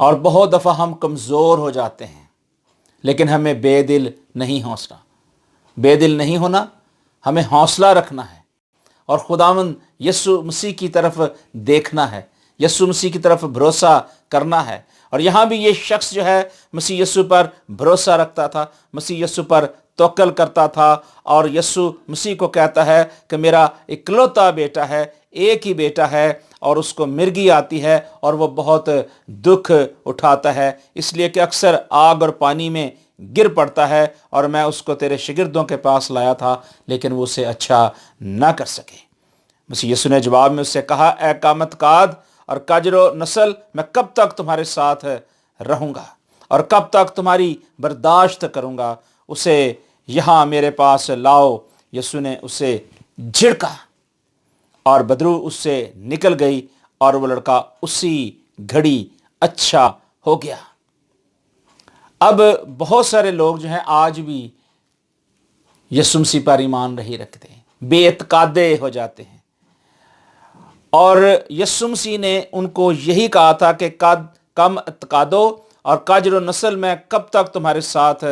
اور بہت دفعہ ہم کمزور ہو جاتے ہیں، لیکن ہمیں بے دل نہیں حوصلہ بے دل نہیں ہونا، ہمیں حوصلہ رکھنا ہے اور خداوند یسوع مسیح کی طرف دیکھنا ہے، یسوع مسیح کی طرف بھروسہ کرنا ہے۔ اور یہاں بھی یہ شخص جو ہے مسیح یسوع پر بھروسہ رکھتا تھا، مسیح یسوع پر توکل کرتا تھا، اور یسوع مسیح کو کہتا ہے کہ میرا اکلوتا بیٹا ہے، ایک ہی بیٹا ہے، اور اس کو مرگی آتی ہے اور وہ بہت دکھ اٹھاتا ہے، اس لیے کہ اکثر آگ اور پانی میں گر پڑتا ہے، اور میں اس کو تیرے شاگردوں کے پاس لایا تھا لیکن وہ اسے اچھا نہ کر سکے۔ مسیح یسوع نے جواب میں اس سے کہا، اے قامت کاد اور کاجر و نسل، میں کب تک تمہارے ساتھ رہوں گا اور کب تک تمہاری برداشت کروں گا؟ اسے یہاں میرے پاس لاؤ۔ یسوع نے اسے جھڑکا اور بدبو اس سے نکل گئی، اور وہ لڑکا اسی گھڑی اچھا ہو گیا۔ اب بہت سارے لوگ جو ہیں آج بھی یسوع مسیح پر ایمان نہیں رکھتے ہیں، بے اعتقادے ہو جاتے ہیں، اور یسوع مسیح نے ان کو یہی کہا تھا کہ کم اعتقادو اور کاجر و نسل، میں کب تک تمہارے ساتھ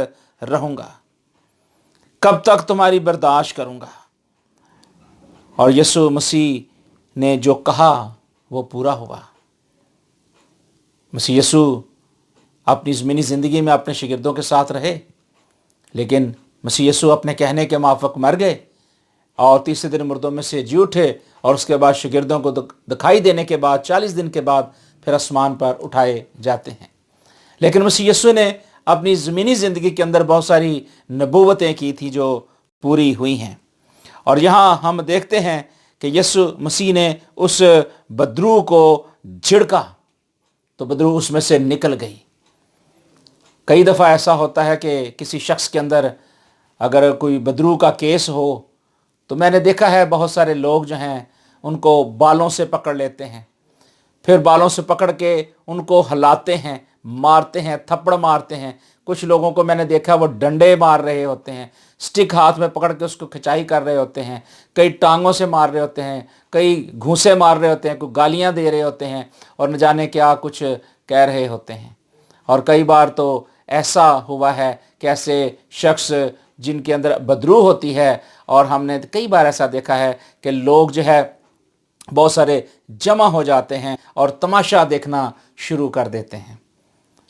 رہوں گا، کب تک تمہاری برداشت کروں گا۔ اور یسوع مسیح نے جو کہا وہ پورا ہوا۔ مسیح یسوع اپنی زمینی زندگی میں اپنے شاگردوں کے ساتھ رہے، لیکن مسیح یسوع اپنے کہنے کے موافق مر گئے اور تیسرے دن مردوں میں سے جی اٹھے، اور اس کے بعد شاگردوں کو دکھائی دینے کے بعد 40 دن کے بعد پھر آسمان پر اٹھائے جاتے ہیں۔ لیکن مسیح یسوع نے اپنی زمینی زندگی کے اندر بہت ساری نبوتیں کی تھی جو پوری ہوئی ہیں، اور یہاں ہم دیکھتے ہیں کہ یسوع مسیح نے اس بدرو کو جھڑکا تو بدرو اس میں سے نکل گئی۔ کئی دفعہ ایسا ہوتا ہے کہ کسی شخص کے اندر اگر کوئی بدرو کا کیس ہو تو میں نے دیکھا ہے بہت سارے لوگ جو ہیں ان کو بالوں سے پکڑ لیتے ہیں، پھر بالوں سے پکڑ کے ان کو ہلاتے ہیں، مارتے ہیں، تھپڑ مارتے ہیں۔ کچھ لوگوں کو میں نے دیکھا وہ ڈنڈے مار رہے ہوتے ہیں، سٹک ہاتھ میں پکڑ کے اس کو کھچائی کر رہے ہوتے ہیں، کئی ٹانگوں سے مار رہے ہوتے ہیں، کئی گھوسے مار رہے ہوتے ہیں، کوئی گالیاں دے رہے ہوتے ہیں، اور نہ جانے کیا کچھ کہہ رہے ہوتے ہیں۔ اور کئی بار تو ایسا ہوا ہے کہ ایسے شخص جن کے اندر بدرو ہوتی ہے، اور ہم نے کئی بار ایسا دیکھا ہے کہ لوگ جو ہے بہت سارے جمع ہو جاتے ہیں اور تماشا دیکھنا شروع کر دیتے ہیں،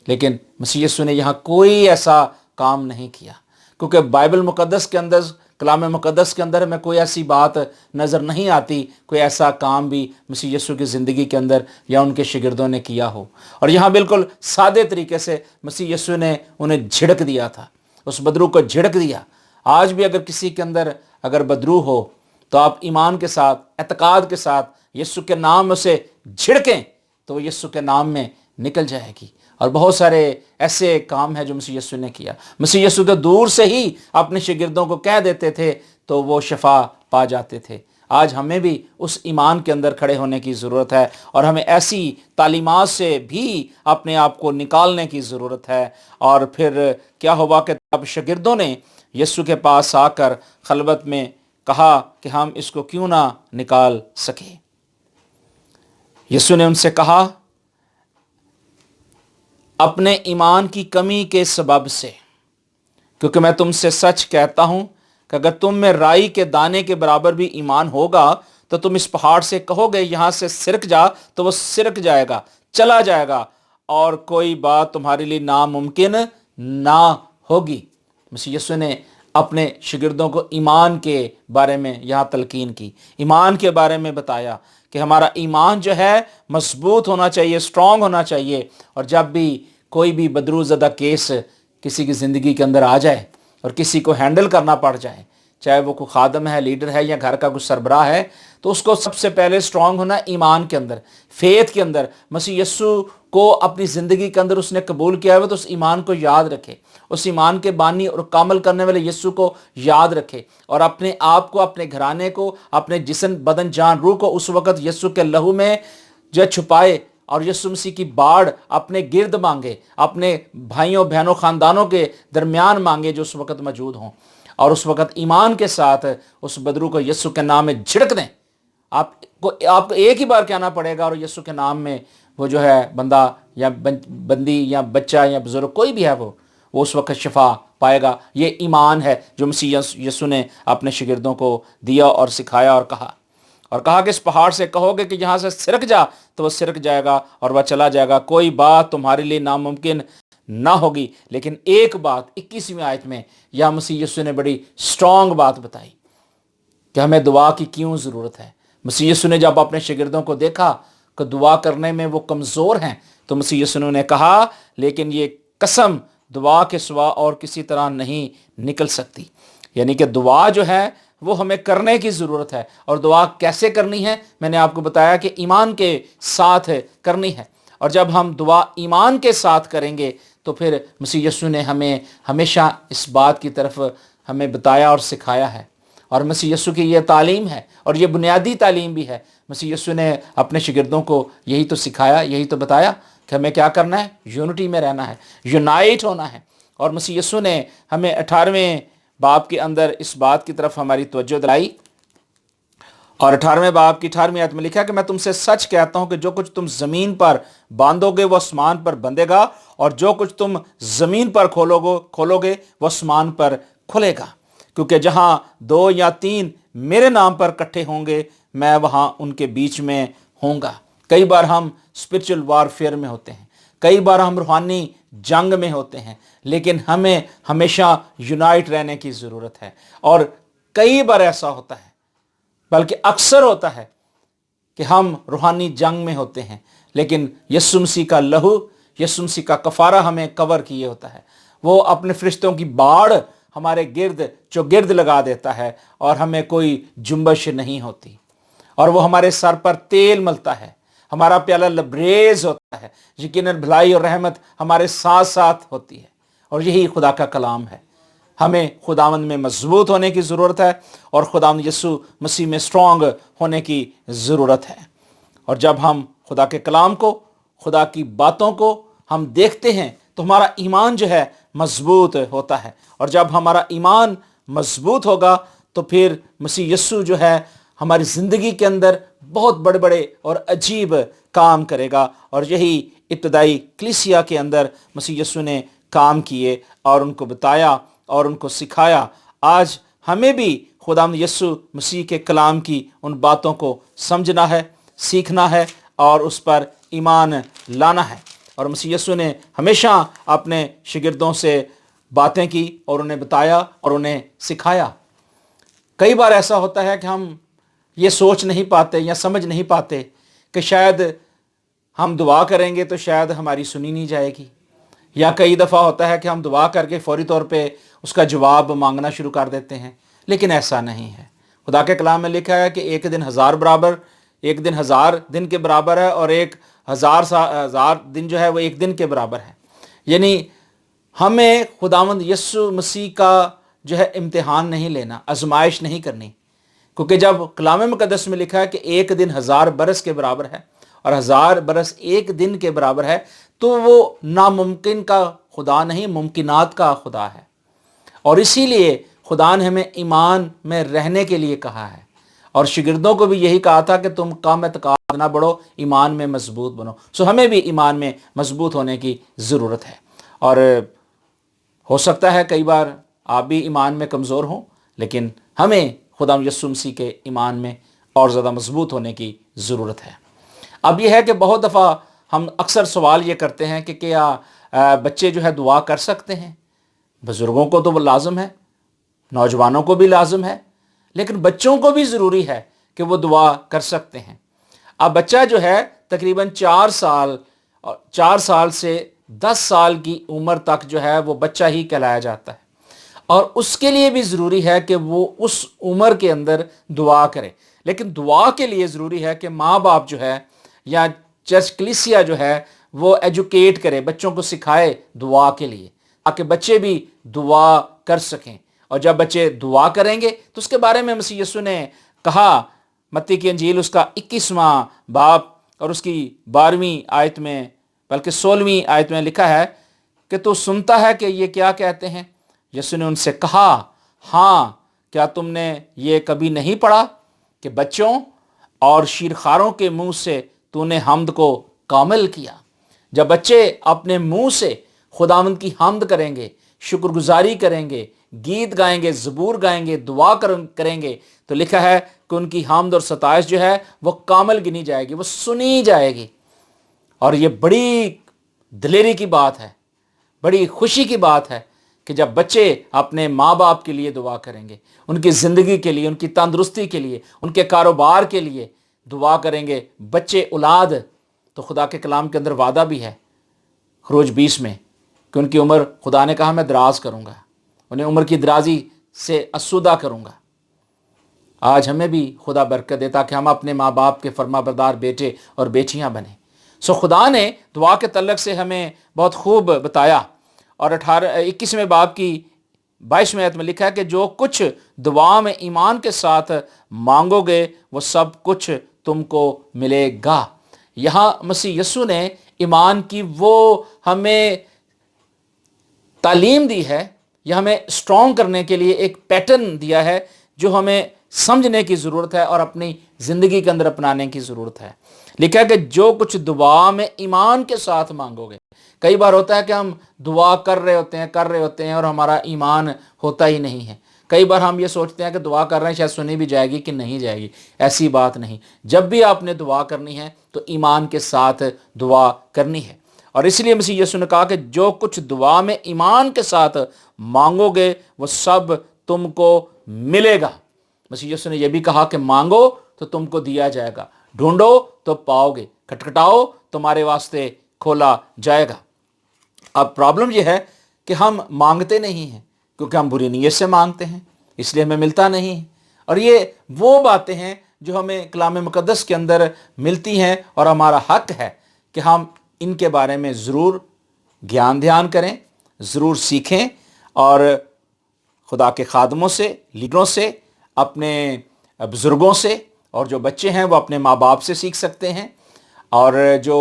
لیکن مسیح یسوع نے یہاں کوئی ایسا کام نہیں کیا، کیونکہ بائبل مقدس کے اندر، کلام مقدس کے اندر ہمیں کوئی ایسی بات نظر نہیں آتی، کوئی ایسا کام بھی مسیح یسوع کی زندگی کے اندر یا ان کے شاگردوں نے کیا ہو۔ اور یہاں بالکل سادے طریقے سے مسیح یسوع نے انہیں جھڑک دیا تھا، اس بدرو کو جھڑک دیا۔ آج بھی اگر کسی کے اندر اگر بدرو ہو تو آپ ایمان کے ساتھ، اعتقاد کے ساتھ یسوع کے نام میں اسے جھڑکیں تو وہ یسوع کے نام میں نکل جائے گی۔ اور بہت سارے ایسے کام ہیں جو مسیح یسوع نے کیا۔ مسیح یسوع تو دور سے ہی اپنے شاگردوں کو کہہ دیتے تھے تو وہ شفا پا جاتے تھے۔ آج ہمیں بھی اس ایمان کے اندر کھڑے ہونے کی ضرورت ہے، اور ہمیں ایسی تعلیمات سے بھی اپنے آپ کو نکالنے کی ضرورت ہے۔ اور پھر کیا ہوا کہ اب شاگردوں نے یسوع کے پاس آ کر خلوت میں کہا کہ ہم اس کو کیوں نہ نکال سکے۔ یسوع نے ان سے کہا، اپنے ایمان کی کمی کے سبب سے، کیونکہ میں تم سے سچ کہتا ہوں کہ اگر تم میں رائی کے دانے کے برابر بھی ایمان ہوگا تو تم اس پہاڑ سے کہو گے یہاں سے سرک جا تو وہ سرک جائے گا، چلا جائے گا، اور کوئی بات تمہارے لیے ناممکن نہ ہوگی۔ مسیح یسوع نے اپنے شاگردوں کو ایمان کے بارے میں یہاں تلقین کی، ایمان کے بارے میں بتایا کہ ہمارا ایمان جو ہے مضبوط ہونا چاہیے، اسٹرانگ ہونا چاہیے، اور جب بھی کوئی بھی بدرو زدہ کیس کسی کی زندگی کے اندر آ جائے اور کسی کو ہینڈل کرنا پڑ جائے، چاہے وہ کوئی خادم ہے، لیڈر ہے، یا گھر کا کوئی سربراہ ہے، تو اس کو سب سے پہلے اسٹرانگ ہونا ایمان کے اندر، فیتھ کے اندر۔ مسیح یسوع کو اپنی زندگی کے اندر اس نے قبول کیا ہے تو اس ایمان کو یاد رکھے، اس ایمان کے بانی اور کامل کرنے والے یسوع کو یاد رکھے، اور اپنے آپ کو، اپنے گھرانے کو، اپنے جسم، بدن، جان، روح کو اس وقت یسوع کے لہو میں جو چھپائے، اور یسوع مسیح کی باڑ اپنے گرد مانگے، اپنے بھائیوں، بہنوں، خاندانوں کے درمیان مانگے جو اس وقت موجود ہوں، اور اس وقت ایمان کے ساتھ اس بدرو کو یسوع کے نام میں جھڑک دیں۔ آپ کو ایک ہی بار کہنا پڑے گا اور یسوع کے نام میں وہ جو ہے بندہ یا بندی یا بچہ یا بزرگ کوئی بھی ہے وہ اس وقت شفا پائے گا۔ یہ ایمان ہے جو مسیح یسوع نے اپنے شاگردوں کو دیا اور سکھایا، اور کہا کہ اس پہاڑ سے کہو گے کہ یہاں سے سرک جا تو وہ سرک جائے گا اور وہ چلا جائے گا، کوئی بات تمہارے لیے ناممکن نہ ہوگی۔ لیکن ایک بات 21ویں آیت میں یا مسیح یسوع نے بڑی سٹرونگ بات بتائی کہ ہمیں دعا کی کیوں ضرورت ہے۔ مسیح یسوع نے جب اپنے شاگردوں کو دیکھا کہ دعا کرنے میں وہ کمزور ہیں تو مسیح یسوع نے کہا لیکن یہ قسم دعا کے سوا اور کسی طرح نہیں نکل سکتی، یعنی کہ دعا جو ہے وہ ہمیں کرنے کی ضرورت ہے۔ اور دعا کیسے کرنی ہے؟ میں نے آپ کو بتایا کہ ایمان کے ساتھ کرنی ہے، اور جب ہم دعا ایمان کے ساتھ کریں گے تو پھر مسیح یسوع نے ہمیں ہمیشہ اس بات کی طرف ہمیں بتایا اور سکھایا ہے، اور مسیح یسوع کی یہ تعلیم ہے اور یہ بنیادی تعلیم بھی ہے۔ مسیح یسوع نے اپنے شاگردوں کو یہی تو سکھایا، یہی تو بتایا کہ ہمیں کیا کرنا ہے، یونٹی میں رہنا ہے، یونائٹ ہونا ہے۔ اور مسیح یسوع نے ہمیں 18ویں باب کے اندر اس بات کی طرف ہماری توجہ دلائی، اور 18ویں باب کی 18ویں آیت میں لکھا ہے کہ میں تم سے سچ کہتا ہوں کہ جو کچھ تم زمین پر باندھو گے وہ آسمان پر بندھے گا، اور جو کچھ تم زمین پر کھولو گے وہ آسمان پر کھلے گا، کیونکہ جہاں 2 یا 3 میرے نام پر اکٹھے ہوں گے میں وہاں ان کے بیچ میں ہوں گا۔ کئی بار ہم اسپرچل وارفیئر میں ہوتے ہیں، کئی بار ہم روحانی جنگ میں ہوتے ہیں، لیکن ہمیں ہمیشہ یونائٹ رہنے کی ضرورت ہے۔ اور کئی بار ایسا ہوتا ہے، بلکہ اکثر ہوتا ہے کہ ہم روحانی جنگ میں ہوتے ہیں، لیکن یسوع مسیح کا لہو، یسوع مسیح کا کفارہ ہمیں کور کیے ہوتا ہے۔ وہ اپنے فرشتوں کی باڑ ہمارے گرد لگا دیتا ہے اور ہمیں کوئی جنبش نہیں ہوتی، اور وہ ہمارے سر پر تیل ملتا ہے، ہمارا پیالہ لبریز ہوتا ہے، یقیناً بھلائی اور رحمت ہمارے ساتھ ساتھ ہوتی ہے۔ اور یہی خدا کا کلام ہے۔ ہمیں خداوند میں مضبوط ہونے کی ضرورت ہے اور خداوند یسوع مسیح میں سٹرونگ ہونے کی ضرورت ہے۔ اور جب ہم خدا کے کلام کو، خدا کی باتوں کو ہم دیکھتے ہیں تو ہمارا ایمان جو ہے مضبوط ہوتا ہے، اور جب ہمارا ایمان مضبوط ہوگا تو پھر مسیح یسوع جو ہے ہماری زندگی کے اندر بہت بڑے بڑے اور عجیب کام کرے گا، اور یہی ابتدائی کلیسیا کے اندر مسیح یسوع نے کام کیے اور ان کو بتایا اور ان کو سکھایا۔ آج ہمیں بھی خداوند یسوع مسیح کے کلام کی ان باتوں کو سمجھنا ہے، سیکھنا ہے اور اس پر ایمان لانا ہے۔ اور مسیح یسوع نے ہمیشہ اپنے شاگردوں سے باتیں کی اور انہیں بتایا اور انہیں سکھایا۔ کئی بار ایسا ہوتا ہے کہ ہم یہ سوچ نہیں پاتے یا سمجھ نہیں پاتے کہ شاید ہم دعا کریں گے تو شاید ہماری سنی نہیں جائے گی، یا کئی دفعہ ہوتا ہے کہ ہم دعا کر کے فوری طور پہ اس کا جواب مانگنا شروع کر دیتے ہیں، لیکن ایسا نہیں ہے۔ خدا کے کلام میں لکھا ہے کہ ایک دن 1000 دن کے برابر ہے، اور 1000 دن جو ہے وہ ایک دن کے برابر ہے۔ یعنی ہمیں خداوند یسوع مسیح کا جو ہے امتحان نہیں لینا، آزمائش نہیں کرنی، کیونکہ جب کلام مقدس میں لکھا ہے کہ ایک دن 1000 برس کے برابر ہے اور 1000 برس ایک دن کے برابر ہے، تو وہ ناممکن کا خدا نہیں، ممکنات کا خدا ہے۔ اور اسی لیے خدا نے ہمیں ایمان میں رہنے کے لیے کہا ہے، اور شاگردوں کو بھی یہی کہا تھا کہ تم کم اعتقاد نہ بڑھو، ایمان میں مضبوط بنو۔ سو ہمیں بھی ایمان میں مضبوط ہونے کی ضرورت ہے، اور ہو سکتا ہے کئی بار آپ بھی ایمان میں کمزور ہوں، لیکن ہمیں خدا یسوع مسیح کے ایمان میں اور زیادہ مضبوط ہونے کی ضرورت ہے۔ اب یہ ہے کہ بہت دفعہ ہم اکثر سوال یہ کرتے ہیں کہ کیا بچے جو ہے دعا کر سکتے ہیں؟ بزرگوں کو تو وہ لازم ہے، نوجوانوں کو بھی لازم ہے، لیکن بچوں کو بھی ضروری ہے کہ وہ دعا کر سکتے ہیں۔ اب بچہ جو ہے تقریباً 4 سال سے 10 سال کی عمر تک جو ہے وہ بچہ ہی کہلایا جاتا ہے، اور اس کے لیے بھی ضروری ہے کہ وہ اس عمر کے اندر دعا کرے۔ لیکن دعا کے لیے ضروری ہے کہ ماں باپ جو ہے یا چرچ کلیسیا جو ہے وہ ایجوکیٹ کرے، بچوں کو سکھائے دعا کے لیے، تاکہ بچے بھی دعا کر سکیں۔ اور جب بچے دعا کریں گے تو اس کے بارے میں مسیح یسوع نے کہا، متی کی انجیل اس کا 21واں باب اور اس کی 12ویں آیت میں، بلکہ 16ویں آیت میں لکھا ہے کہ تو سنتا ہے کہ یہ کیا کہتے ہیں؟ یسوع نے ان سے کہا، ہاں، کیا تم نے یہ کبھی نہیں پڑھا کہ بچوں اور شیرخواروں کے منہ سے تو نے حمد کو کامل کیا۔ جب بچے اپنے منہ سے خداوند کی حمد کریں گے، شکر گزاری کریں گے، گیت گائیں گے، زبور گائیں گے، دعا کریں گے، تو لکھا ہے کہ ان کی حمد اور ستائش جو ہے وہ کامل گنی جائے گی، وہ سنی جائے گی۔ اور یہ بڑی دلیری کی بات ہے، بڑی خوشی کی بات ہے کہ جب بچے اپنے ماں باپ کے لیے دعا کریں گے، ان کی زندگی کے لیے، ان کی تندرستی کے لیے، ان کے کاروبار کے لیے دعا کریں گے۔ بچے اولاد تو خدا کے کلام کے اندر وعدہ بھی ہے خروج 20 میں کہ ان کی عمر خدا نے کہا میں دراز کروں گا، انہیں عمر کی درازی سے اسودہ کروں گا۔ آج ہمیں بھی خدا برکت دے تاکہ ہم اپنے ماں باپ کے فرما بردار بیٹے اور بیٹیاں بنیں۔ خدا نے دعا کے تعلق سے ہمیں بہت خوب بتایا، اور 21ویں باب کی 22ویں آیت میں لکھا ہے کہ جو کچھ دعا میں ایمان کے ساتھ مانگو گے وہ سب کچھ تم کو ملے گا۔ یہاں مسیح یسوع نے ایمان کی وہ ہمیں تعلیم دی ہے، یہ ہمیں اسٹرانگ کرنے کے لیے ایک پیٹرن دیا ہے جو ہمیں سمجھنے کی ضرورت ہے اور اپنی زندگی کے اندر اپنانے کی ضرورت ہے۔ لکھا ہے کہ جو کچھ دعا میں ایمان کے ساتھ مانگو گے۔ کئی بار ہوتا ہے کہ ہم دعا کر رہے ہوتے ہیں اور ہمارا ایمان ہوتا ہی نہیں ہے۔ کئی بار ہم یہ سوچتے ہیں کہ دعا کر رہے ہیں شاید سنی بھی جائے گی کہ نہیں جائے گی، ایسی بات نہیں۔ جب بھی آپ نے دعا کرنی ہے تو ایمان کے ساتھ دعا کرنی ہے، اور اس لیے مسیح یسوع نے کہا کہ جو کچھ دعا میں ایمان کے ساتھ مانگو گے وہ سب تم کو ملے گا۔ مسیح یسوع نے یہ بھی کہا کہ مانگو تو تم کو دیا جائے گا، ڈھونڈو تو پاؤ گے، کھٹکھٹاؤ تمہارے واسطے کھولا جائے گا۔ اب پرابلم یہ ہے کہ ہم مانگتے نہیں ہیں کیونکہ ہم بری نیت سے مانگتے ہیں، اس لیے ہمیں ملتا نہیں ہے۔ اور یہ وہ باتیں ہیں جو ہمیں کلام مقدس کے اندر ملتی ہیں، اور ہمارا حق ہے کہ ہم ان کے بارے میں ضرور گیان دھیان کریں، ضرور سیکھیں، اور خدا کے خادموں سے، لیڈروں سے، اپنے بزرگوں سے، اور جو بچے ہیں وہ اپنے ماں باپ سے سیکھ سکتے ہیں، اور جو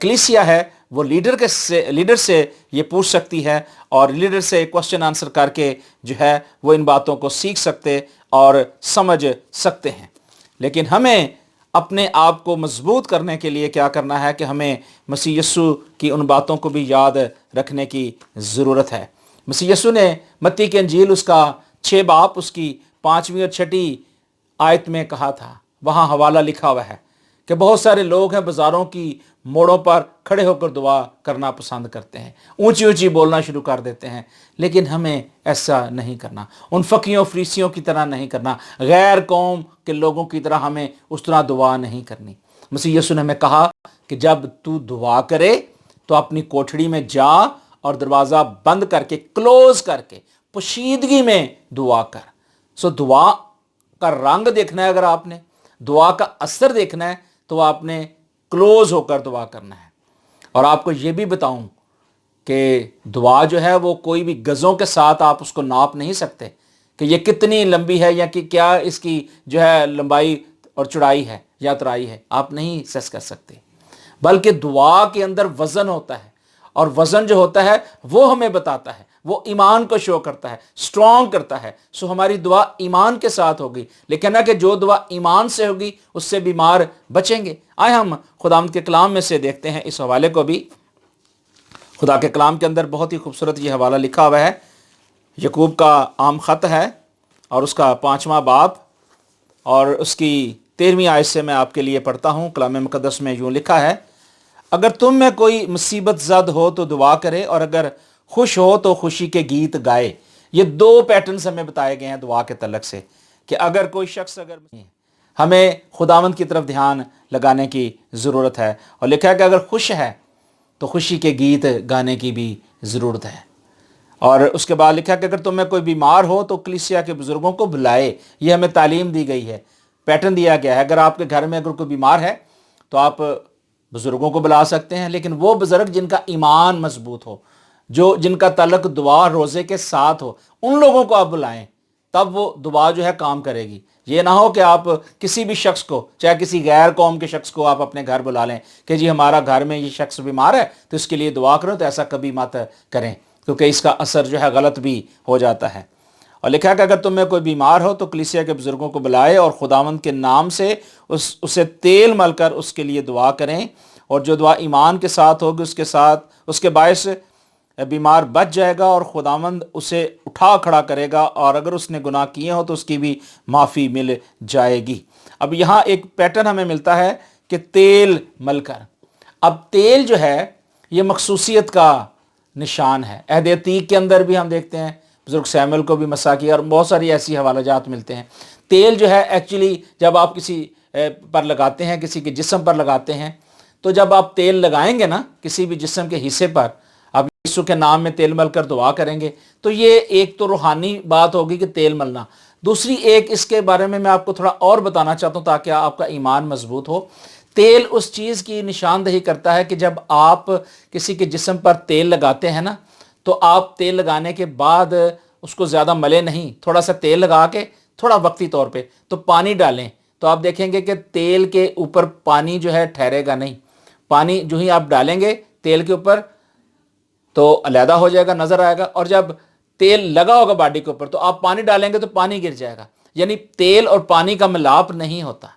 کلیسیا ہے وہ لیڈر سے یہ پوچھ سکتی ہے، اور لیڈر سے کوسچن آنسر کر کے جو ہے وہ ان باتوں کو سیکھ سکتے اور سمجھ سکتے ہیں۔ لیکن ہمیں اپنے آپ کو مضبوط کرنے کے لیے کیا کرنا ہے کہ ہمیں مسیح یسوع کی ان باتوں کو بھی یاد رکھنے کی ضرورت ہے۔ مسیح یسوع نے متی کی انجیل اس کا 6 باب اس کی 5ویں اور 6ٹھی آیت میں کہا تھا، وہاں حوالہ لکھا ہوا ہے کہ بہت سارے لوگ ہیں بازاروں کی موڑوں پر کھڑے ہو کر دعا کرنا پسند کرتے ہیں، اونچی اونچی بولنا شروع کر دیتے ہیں، لیکن ہمیں ایسا نہیں کرنا، ان فقیوں فریسیوں کی طرح نہیں کرنا، غیر قوم کے لوگوں کی طرح ہمیں اس طرح دعا نہیں کرنی۔ مسیح یسوع نے ہمیں کہا کہ جب تو دعا کرے تو اپنی کوٹھڑی میں جا اور دروازہ بند کر کے، کلوز کر کے، پوشیدگی میں دعا کر۔ دعا کا رنگ دیکھنا ہے، اگر آپ نے دعا کا اثر دیکھنا ہے تو آپ نے کلوز ہو کر دعا کرنا ہے۔ اور آپ کو یہ بھی بتاؤں کہ دعا جو ہے وہ کوئی بھی گزوں کے ساتھ آپ اس کو ناپ نہیں سکتے کہ یہ کتنی لمبی ہے یا کہ کیا اس کی جو ہے لمبائی اور چوڑائی ہے یا اترائی ہے، آپ نہیں سیس کر سکتے، بلکہ دعا کے اندر وزن ہوتا ہے، اور وزن جو ہوتا ہے وہ ہمیں بتاتا ہے، وہ ایمان کو شو کرتا ہے، سٹرونگ کرتا ہے۔ ہماری دعا ایمان کے ساتھ ہوگی، لیکن نہ کہ جو دعا ایمان سے ہوگی اس سے بیمار بچیں گے۔ آئے ہم خداوند کے کلام میں سے دیکھتے ہیں اس حوالے کو بھی۔ خدا کے کلام کے اندر بہت ہی خوبصورت یہ حوالہ لکھا ہوا ہے، یعقوب کا عام خط ہے اور اس کا 5واں باب اور اس کی 13ویں آیت سے میں آپ کے لیے پڑھتا ہوں۔ کلام مقدس میں یوں لکھا ہے، اگر تم میں کوئی مصیبت زد ہو تو دعا کرے، اور اگر خوش ہو تو خوشی کے گیت گائے۔ یہ 2 پیٹرنز ہمیں بتائے گئے ہیں دعا کے تعلق سے کہ اگر کوئی شخص ہمیں خداوند کی طرف دھیان لگانے کی ضرورت ہے، اور لکھا ہے کہ اگر خوش ہے تو خوشی کے گیت گانے کی بھی ضرورت ہے۔ اور اس کے بعد لکھا ہے کہ اگر تم میں کوئی بیمار ہو تو کلیسیا کے بزرگوں کو بلائے۔ یہ ہمیں تعلیم دی گئی ہے، پیٹرن دیا گیا ہے۔ اگر آپ کے گھر میں اگر کوئی بیمار ہے تو آپ بزرگوں کو بلا سکتے ہیں، لیکن وہ بزرگ جن کا ایمان مضبوط ہو، جن کا تعلق دعا روزے کے ساتھ ہو، ان لوگوں کو آپ بلائیں، تب وہ دعا جو ہے کام کرے گی۔ یہ نہ ہو کہ آپ کسی بھی شخص کو، چاہے کسی غیر قوم کے شخص کو آپ اپنے گھر بلا لیں کہ جی ہمارا گھر میں یہ شخص بیمار ہے تو اس کے لیے دعا کرو، تو ایسا کبھی مت کریں، کیونکہ اس کا اثر جو ہے غلط بھی ہو جاتا ہے۔ اور لکھا ہے کہ اگر تم میں کوئی بیمار ہو تو کلیسیا کے بزرگوں کو بلائے اور خداوند کے نام سے اسے تیل مل کر اس کے لیے دعا کریں، اور جو دعا ایمان کے ساتھ ہوگی اس کے باعث بیمار بچ جائے گا اور خداوند اسے اٹھا کھڑا کرے گا، اور اگر اس نے گناہ کیے ہوں تو اس کی بھی معافی مل جائے گی۔ اب یہاں ایک پیٹرن ہمیں ملتا ہے کہ تیل مل کر، اب تیل جو ہے یہ مخصوصیت کا نشان ہے۔ عہد عتیق کے اندر بھی ہم دیکھتے ہیں بزرگ سیموئیل کو بھی مسح کیا، اور بہت ساری ایسی حوالہ جات ملتے ہیں۔ تیل جو ہے ایکچولی جب آپ کسی پر لگاتے ہیں، کسی کے جسم پر لگاتے ہیں، تو جب آپ تیل لگائیں گے نا کسی بھی جسم کے حصے پر، اب یسوع کے نام میں تیل مل کر دعا کریں گے، تو یہ ایک تو روحانی بات ہوگی کہ تیل ملنا۔ دوسری ایک اس کے بارے میں آپ کو تھوڑا اور بتانا چاہتا ہوں تاکہ آپ کا ایمان مضبوط ہو۔ تیل اس چیز کی نشاندہی کرتا ہے کہ جب آپ کسی کے جسم پر تیل لگاتے ہیں نا، تو آپ تیل لگانے کے بعد اس کو زیادہ ملے نہیں، تھوڑا سا تیل لگا کے تھوڑا وقتی طور پہ تو پانی ڈالیں، تو آپ دیکھیں گے کہ تیل کے اوپر پانی جو ہے ٹھہرے گا نہیں۔ پانی جو ہی آپ ڈالیں گے تیل کے اوپر تو علیحدہ ہو جائے گا، نظر آئے گا، اور جب تیل لگا ہوگا باڈی کے اوپر تو آپ پانی ڈالیں گے تو پانی گر جائے گا۔ یعنی تیل اور پانی کا ملاپ نہیں ہوتا۔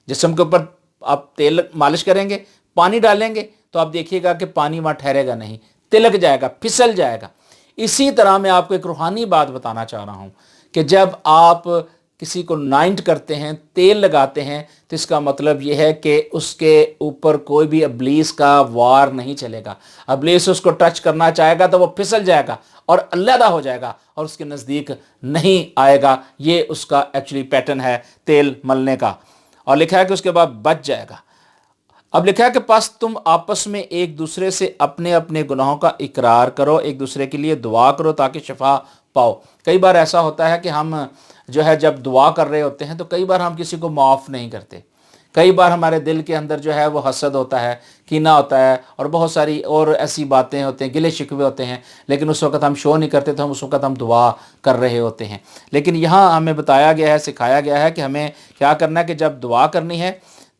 جسم کے اوپر آپ تیل مالش کریں گے، پانی ڈالیں گے تو آپ دیکھیے گا کہ پانی وہاں ٹھہرے گا نہیں، تلک جائے گا، پھسل جائے گا۔ اسی طرح میں آپ کو ایک روحانی بات بتانا چاہ رہا ہوں کہ جب آپ کسی کو نائنٹ کرتے ہیں، تیل لگاتے ہیں، تو اس کا مطلب یہ ہے کہ اس کے اوپر کوئی بھی ابلیس کا وار نہیں چلے گا۔ ابلیس اس کو ٹچ کرنا چاہے گا تو وہ پھسل جائے گا اور علیحدہ ہو جائے گا اور اس کے نزدیک نہیں آئے گا۔ یہ اس کا ایکچولی پیٹرن ہے تیل ملنے کا، اور لکھا ہے کہ اس کے بعد بچ جائے گا۔ اب لکھا ہے کہ پس تم آپس میں ایک دوسرے سے اپنے اپنے گناہوں کا اقرار کرو، ایک دوسرے کے لیے دعا کرو تاکہ شفا پاؤ۔ کئی بار ایسا ہوتا ہے کہ ہم جو ہے جب دعا کر رہے ہوتے ہیں تو کئی بار ہم کسی کو معاف نہیں کرتے، کئی بار ہمارے دل کے اندر جو ہے وہ حسد ہوتا ہے، کینہ ہوتا ہے، اور بہت ساری اور ایسی باتیں ہوتے ہیں، گلے شکوے ہوتے ہیں، لیکن اس وقت ہم شو نہیں کرتے، تو اس وقت ہم دعا کر رہے ہوتے ہیں۔ لیکن یہاں ہمیں بتایا گیا ہے، سکھایا گیا ہے کہ ہمیں کیا کرنا ہے، کہ جب دعا کرنی ہے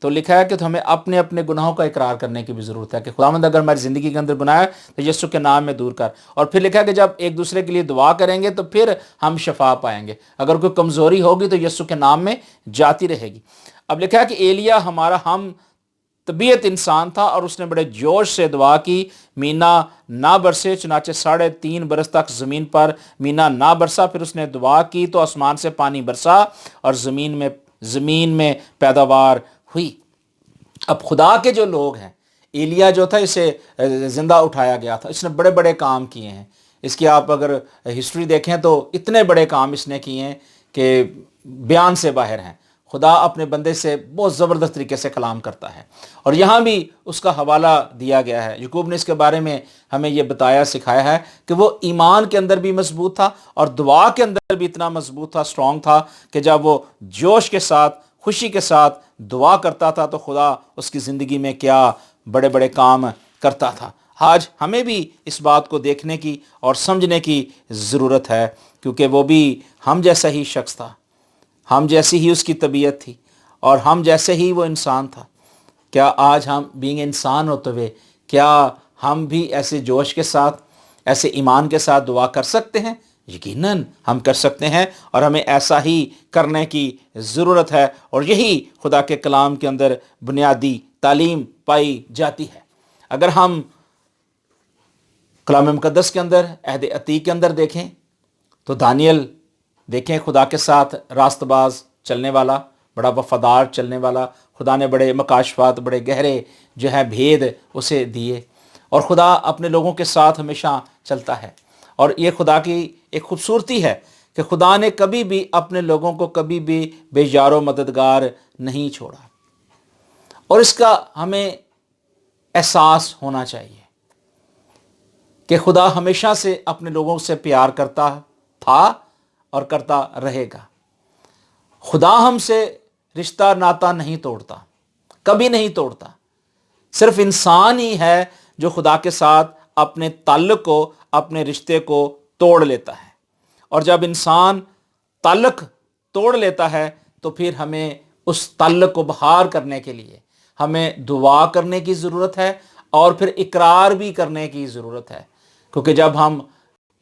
تو لکھا ہے کہ ہمیں اپنے اپنے گناہوں کا اقرار کرنے کی بھی ضرورت ہے کہ خداوند اگر ہماری زندگی کے اندر گناہ ہے تو یسوع کے نام میں دور کر، اور پھر لکھا ہے کہ جب ایک دوسرے کے لیے دعا کریں گے تو پھر ہم شفا پائیں گے۔ اگر کوئی کمزوری ہوگی تو یسوع کے نام میں جاتی رہے گی۔ اب لکھا ہے کہ ایلیا ہمارا ہم طبیعت انسان تھا اور اس نے بڑے جوش سے دعا کی، مینا نہ برسے، چنانچہ 3.5 برس تک زمین پر مینا نہ برسا۔ پھر اس نے دعا کی تو آسمان سے پانی برسا اور زمین میں پیداوار ہوئی۔ اب خدا کے جو لوگ ہیں، ایلیا جو تھا اسے زندہ اٹھایا گیا تھا، اس نے بڑے بڑے کام کیے ہیں۔ اس کی آپ اگر ہسٹری دیکھیں تو اتنے بڑے کام اس نے کیے ہیں کہ بیان سے باہر ہیں۔ خدا اپنے بندے سے بہت زبردست طریقے سے کلام کرتا ہے، اور یہاں بھی اس کا حوالہ دیا گیا ہے۔ یعقوب نے اس کے بارے میں ہمیں یہ بتایا، سکھایا ہے کہ وہ ایمان کے اندر بھی مضبوط تھا اور دعا کے اندر بھی اتنا مضبوط تھا، اسٹرانگ تھا، کہ جب وہ جوش کے ساتھ، خوشی کے ساتھ دعا کرتا تھا تو خدا اس کی زندگی میں کیا بڑے بڑے کام کرتا تھا۔ آج ہمیں بھی اس بات کو دیکھنے کی اور سمجھنے کی ضرورت ہے، کیونکہ وہ بھی ہم جیسا ہی شخص تھا، ہم جیسی ہی اس کی طبیعت تھی، اور ہم جیسے ہی وہ انسان تھا۔ کیا آج ہم بینگ انسان ہوتے ہوئے کیا ہم بھی ایسے جوش کے ساتھ، ایسے ایمان کے ساتھ دعا کر سکتے ہیں؟ یقیناً ہم کر سکتے ہیں، اور ہمیں ایسا ہی کرنے کی ضرورت ہے، اور یہی خدا کے کلام کے اندر بنیادی تعلیم پائی جاتی ہے۔ اگر ہم کلام مقدس کے اندر، عہد عتیق کے اندر دیکھیں تو دانیل دیکھیں، خدا کے ساتھ راست باز چلنے والا، بڑا وفادار چلنے والا، خدا نے بڑے مکاشفات، بڑے گہرے جو ہے بھید اسے دیے، اور خدا اپنے لوگوں کے ساتھ ہمیشہ چلتا ہے۔ اور یہ خدا کی ایک خوبصورتی ہے کہ خدا نے کبھی بھی اپنے لوگوں کو کبھی بھی بے یار و مددگار نہیں چھوڑا، اور اس کا ہمیں احساس ہونا چاہیے کہ خدا ہمیشہ سے اپنے لوگوں سے پیار کرتا تھا اور کرتا رہے گا۔ خدا ہم سے رشتہ ناتا نہیں توڑتا، کبھی نہیں توڑتا۔ صرف انسان ہی ہے جو خدا کے ساتھ اپنے تعلق کو، اپنے رشتے کو توڑ لیتا ہے، اور جب انسان تعلق توڑ لیتا ہے تو پھر ہمیں اس تعلق کو بحال کرنے کے لیے ہمیں دعا کرنے کی ضرورت ہے، اور پھر اقرار بھی کرنے کی ضرورت ہے، کیونکہ جب ہم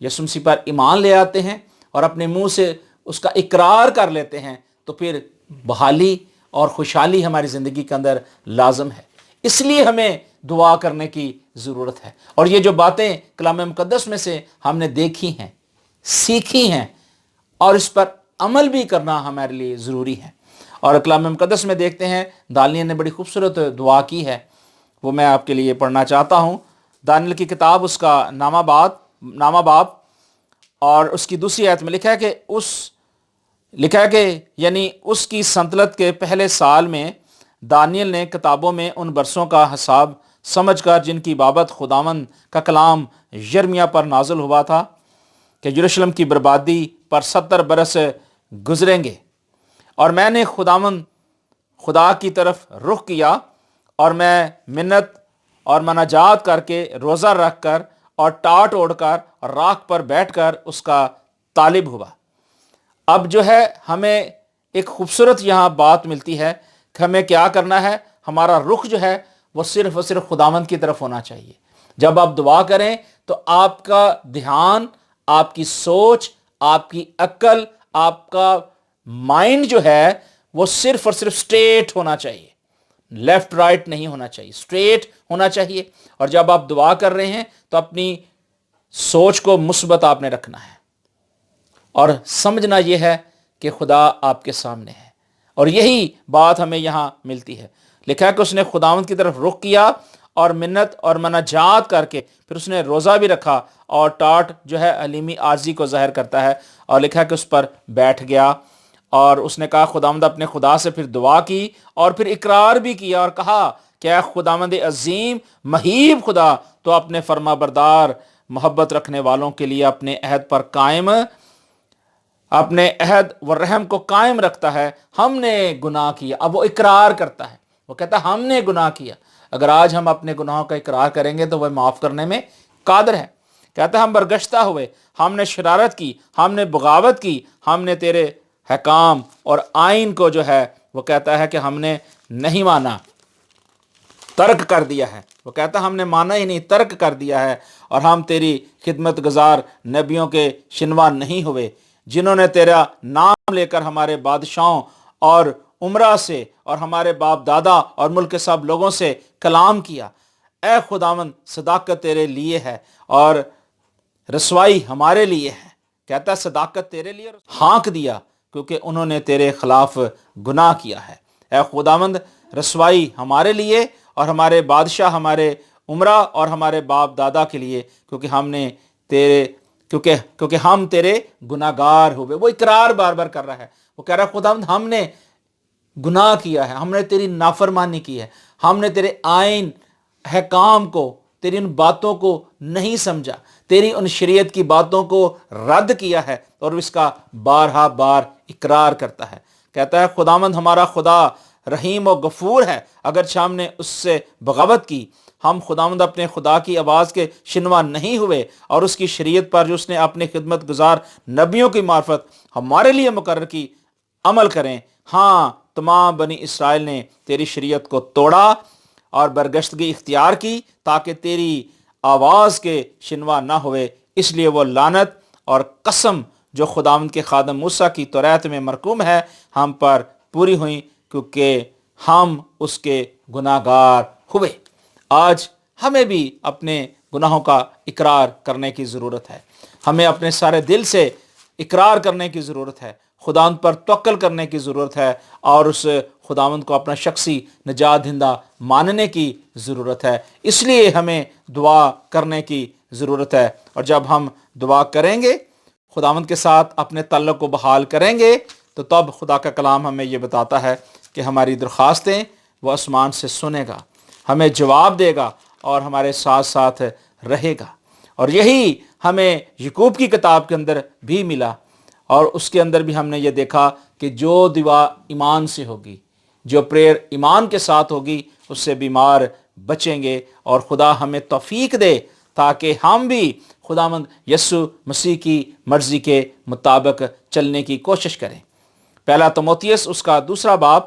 یسوع مسیح پر ایمان لے آتے ہیں اور اپنے منہ سے اس کا اقرار کر لیتے ہیں تو پھر بحالی اور خوشحالی ہماری زندگی کے اندر لازم ہے۔ اس لیے ہمیں دعا کرنے کی ضرورت ہے۔ اور یہ جو باتیں کلام مقدس میں سے ہم نے دیکھی ہیں، سیکھی ہیں، اور اس پر عمل بھی کرنا ہمارے لیے ضروری ہے۔ اور کلام مقدس میں دیکھتے ہیں دانیل نے بڑی خوبصورت دعا کی ہے، وہ میں آپ کے لیے پڑھنا چاہتا ہوں۔ دانیل کی کتاب، اس کا نامہ باب، اور اس کی دوسری آیت میں لکھا ہے کہ یعنی اس کی سلطنت کے پہلے سال میں دانیل نے کتابوں میں ان برسوں کا حساب سمجھ کر جن کی بابت خداوند کا کلام یرمیہ پر نازل ہوا تھا کہ یروشلم کی بربادی پر 70 برس گزریں گے، اور میں نے خدا کی طرف رخ کیا، اور میں منت اور مناجات کر کے، روزہ رکھ کر اور ٹاٹ اوڑھ کر اور راکھ پر بیٹھ کر اس کا طالب ہوا۔ اب جو ہے ہمیں ایک خوبصورت یہاں بات ملتی ہے کہ ہمیں کیا کرنا ہے۔ ہمارا رخ جو ہے وہ صرف اور صرف خداوند کی طرف ہونا چاہیے۔ جب آپ دعا کریں تو آپ کا دھیان، آپ کی سوچ، آپ کی عقل، آپ کا مائنڈ جو ہے وہ صرف اور صرف سٹریٹ ہونا چاہیے، لیفٹ رائٹ نہیں ہونا چاہیے، سٹریٹ ہونا چاہیے۔ اور جب آپ دعا کر رہے ہیں تو اپنی سوچ کو مثبت آپ نے رکھنا ہے، اور سمجھنا یہ ہے کہ خدا آپ کے سامنے ہے۔ اور یہی بات ہمیں یہاں ملتی ہے۔ لکھا ہے کہ اس نے خداوند کی طرف رخ کیا اور منت اور مناجات کر کے، پھر اس نے روزہ بھی رکھا، اور ٹاٹ جو ہے حلیمی عارضی کو ظاہر کرتا ہے، اور لکھا ہے کہ اس پر بیٹھ گیا، اور اس نے کہا خداوند اپنے خدا سے پھر دعا کی، اور پھر اقرار بھی کیا اور کہا کہ اے خداوند عظیم مہیب خدا، تو اپنے فرما بردار محبت رکھنے والوں کے لیے اپنے عہد و رحم کو قائم رکھتا ہے۔ ہم نے گناہ کیا۔ اب وہ اقرار کرتا ہے، وہ کہتا ہے ہم نے گناہ کیا۔ اگر آج ہم اپنے گناہوں کا اقرار کریں گے تو وہ معاف کرنے میں قادر ہے۔ کہتا ہے ہم برگشتہ ہوئے، ہم نے شرارت کی، ہم نے بغاوت کی، ہم نے تیرے حکام اور آئین کو جو ہے وہ کہتا ہے کہ ہم نے نہیں مانا، ترک کر دیا ہے۔ وہ کہتا ہے ہم نے مانا ہی نہیں، ترک کر دیا ہے، اور ہم تیری خدمت گزار نبیوں کے شنوا نہیں ہوئے، جنہوں نے تیرا نام لے کر ہمارے بادشاہوں اور عمرہ سے اور ہمارے باپ دادا اور ملک کے سب لوگوں سے کلام کیا۔ اے خداوند، صداقت تیرے لیے ہے اور رسوائی ہمارے لیے ہے۔ کہتا ہے صداقت تیرے لیے، ہانک دیا کیونکہ انہوں نے تیرے خلاف گناہ کیا ہے۔ اے خداوند، رسوائی ہمارے لیے اور ہمارے بادشاہ، ہمارے عمرہ اور ہمارے باپ دادا کے لیے، کیونکہ ہم تیرے گناہ گار ہوئے۔ وہ اقرار بار بار کر رہا ہے، وہ کہہ رہا ہے خداوند ہم نے گناہ کیا ہے، ہم نے تیری نافرمانی کی ہے، ہم نے تیرے آئین احکام کو، تیری ان باتوں کو نہیں سمجھا، تیری ان شریعت کی باتوں کو رد کیا ہے، اور اس کا بارہا بار اقرار کرتا ہے۔ کہتا ہے خداوند ہمارا خدا رحیم و غفور ہے، اگرچہ ہم نے اس سے بغاوت کی، ہم خداوند اپنے خدا کی آواز کے شنوا نہیں ہوئے، اور اس کی شریعت پر جو اس نے اپنے خدمت گزار نبیوں کی معرفت ہمارے لیے مقرر کی عمل کریں۔ ہاں، تمام بنی اسرائیل نے تیری شریعت کو توڑا اور برگشتگی اختیار کی تاکہ تیری آواز کے شنوا نہ ہوئے، اس لیے وہ لعنت اور قسم جو خداوند کے خادم موسیٰ کی توریت میں مرقوم ہے ہم پر پوری ہوئیں، کیونکہ ہم اس کے گناہ گار ہوئے۔ آج ہمیں بھی اپنے گناہوں کا اقرار کرنے کی ضرورت ہے، ہمیں اپنے سارے دل سے اقرار کرنے کی ضرورت ہے، خداوند پر توکل کرنے کی ضرورت ہے، اور اس خداوند کو اپنا شخصی نجات دہندہ ماننے کی ضرورت ہے۔ اس لیے ہمیں دعا کرنے کی ضرورت ہے، اور جب ہم دعا کریں گے، خداوند کے ساتھ اپنے تعلق کو بحال کریں گے، تو تب خدا کا کلام ہمیں یہ بتاتا ہے کہ ہماری درخواستیں وہ آسمان سے سنے گا، ہمیں جواب دے گا اور ہمارے ساتھ ساتھ رہے گا۔ اور یہی ہمیں یعقوب کی کتاب کے اندر بھی ملا، اور اس کے اندر بھی ہم نے یہ دیکھا کہ جو دعا ایمان سے ہوگی، جو پریئر ایمان کے ساتھ ہوگی، اس سے بیمار بچیں گے، اور خدا ہمیں توفیق دے تاکہ ہم بھی خداوند یسوع مسیح کی مرضی کے مطابق چلنے کی کوشش کریں۔ پہلا تموتھیوس اس کا 2 باب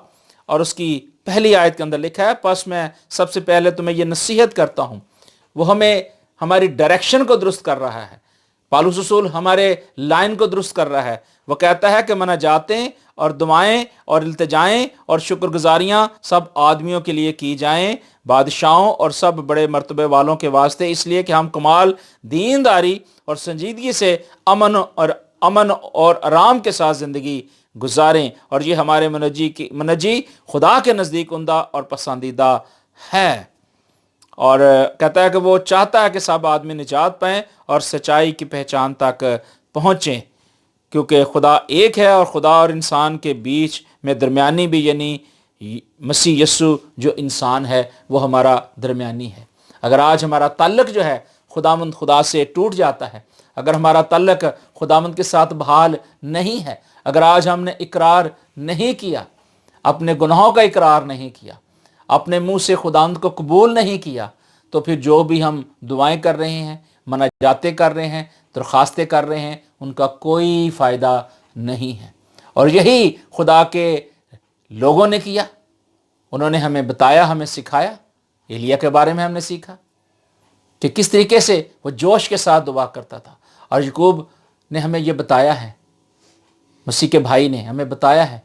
اور اس کی پہلی آیت کے اندر لکھا ہے، پس میں سب سے پہلے تمہیں یہ نصیحت کرتا ہوں، وہ ہمیں ہماری ڈائریکشن کو درست کر رہا ہے۔ پالوس رسول ہمارے لائن کو درست کر رہا ہے. وہ کہتا ہے کہ مناجاتیں اور دعائیں اور التجائیں اور شکر گزاریاں سب آدمیوں کے لیے کی جائیں، بادشاہوں اور سب بڑے مرتبے والوں کے واسطے، اس لیے کہ ہم کمال دینداری اور سنجیدگی سے امن اور آرام کے ساتھ زندگی گزاریں، اور یہ ہمارے منجی خدا کے نزدیک عمدہ اور پسندیدہ ہے. اور کہتا ہے کہ وہ چاہتا ہے کہ سب آدمی نجات پائیں اور سچائی کی پہچان تک پہنچیں، کیونکہ خدا ایک ہے اور خدا اور انسان کے بیچ میں درمیانی بھی، یعنی مسیح یسوع جو انسان ہے وہ ہمارا درمیانی ہے. اگر آج ہمارا تعلق جو ہے خداوند خدا سے ٹوٹ جاتا ہے، اگر ہمارا تعلق خداوند کے ساتھ بحال نہیں ہے، اگر آج ہم نے اقرار نہیں کیا، اپنے گناہوں کا اقرار نہیں کیا، اپنے منہ سے خداوند کو قبول نہیں کیا، تو پھر جو بھی ہم دعائیں کر رہے ہیں، مناجاتیں کر رہے ہیں، درخواستیں کر رہے ہیں، ان کا کوئی فائدہ نہیں ہے. اور یہی خدا کے لوگوں نے کیا. انہوں نے ہمیں بتایا، ہمیں سکھایا. ایلیا کے بارے میں ہم نے سیکھا کہ کس طریقے سے وہ جوش کے ساتھ دعا کرتا تھا. اور یعقوب نے ہمیں یہ بتایا ہے، مسیح کے بھائی نے ہمیں بتایا ہے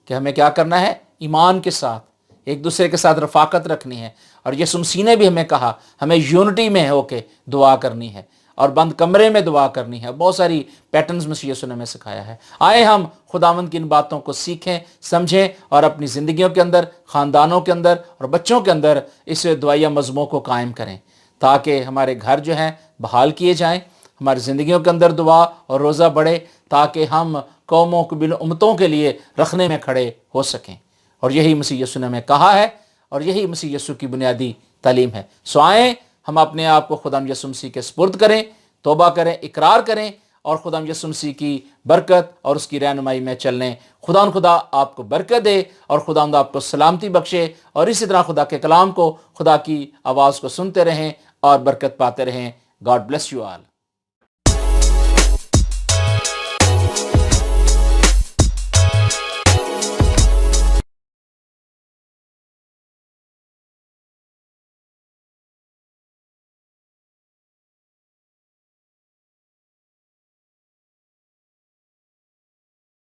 کہ ہمیں کیا کرنا ہے، ایمان کے ساتھ ایک دوسرے کے ساتھ رفاقت رکھنی ہے. اور یسوع مسیح نے بھی ہمیں کہا ہمیں یونٹی میں ہو کے دعا کرنی ہے اور بند کمرے میں دعا کرنی ہے. بہت ساری پیٹرنز مسیح یسوع نے ہمیں سکھایا ہے. آئے ہم خداوند کی ان باتوں کو سیکھیں، سمجھیں اور اپنی زندگیوں کے اندر، خاندانوں کے اندر اور بچوں کے اندر اس دعائیہ مضمون کو قائم کریں، تاکہ ہمارے گھر جو ہیں بحال کیے جائیں، ہماری زندگیوں کے اندر دعا اور روزہ بڑھے، تاکہ ہم قوموں قبیلوں امتوں کے لیے رکھنے میں کھڑے ہو سکیں. اور یہی مسیح یسوع نے ہمیں کہا ہے اور یہی مسیح یسوع کی بنیادی تعلیم ہے. سو آئیں ہم اپنے آپ کو خدا یسوع مسیح کے سپرد کریں، توبہ کریں، اقرار کریں اور خدا یسوع مسیح کی برکت اور اس کی رہنمائی میں چلیں. خدا آپ کو برکت دے اور خدا آپ کو سلامتی بخشے، اور اسی طرح خدا کے کلام کو، خدا کی آواز کو سنتے رہیں اور برکت پاتے رہیں. God bless you all.